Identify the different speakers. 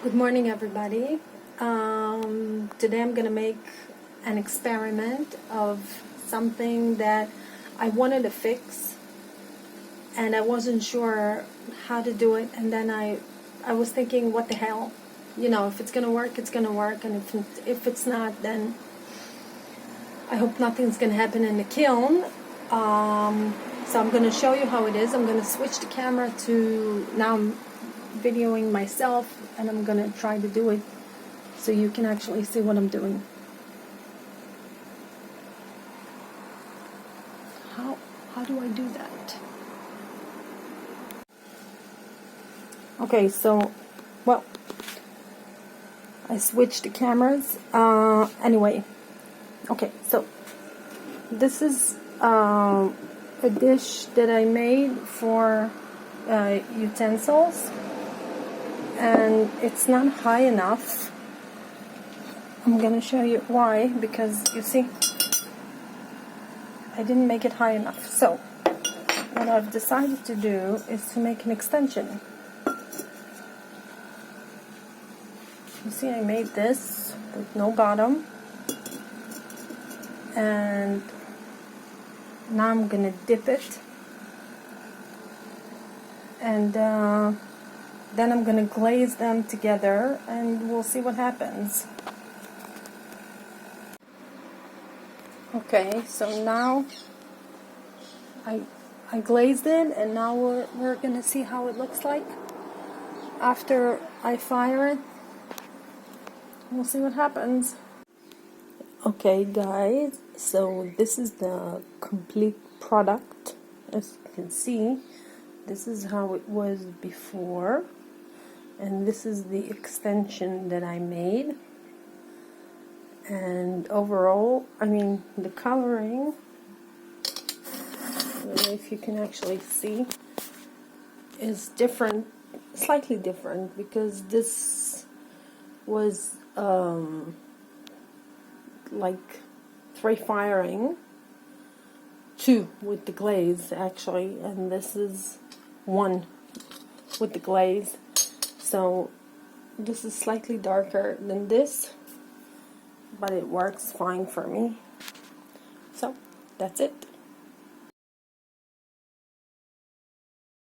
Speaker 1: Good morning, everybody. Today I'm going to make an experiment of something that I wanted to fix and I wasn't sure how to do it, and then I was thinking, what the hell, if it's going to work, it's going to work, and if it's not, then I hope nothing's going to happen in the kiln. So I'm going to show you how it is. I'm going to switch the camera to, now I'm videoing myself, and I'm going to try to do it so you can actually see what I'm doing. How do I do that? Okay, so, well, I switched the cameras. Anyway, okay, so this is a dish that I made for utensils, and it's not high enough. I'm gonna show you why, because you see, I didn't make it high enough. So what I've decided to do is to make an extension. You see, I made this with no bottom, and now I'm gonna dip it, and then I'm gonna glaze them together, and we'll see what happens. Okay, so now I glazed it, and now we're gonna see how it looks like after I fire it. We'll see what happens. Okay, guys, so this is the complete product. As you can see, this is how it was before, and this is the extension that I made. And overall, I mean, the coloring, I don't know if you can actually see, is different, slightly different, because this was like 3 firing, 2 with the glaze actually, and this is 1 with the glaze. So this is slightly darker than this, but it works fine for me. So that's it.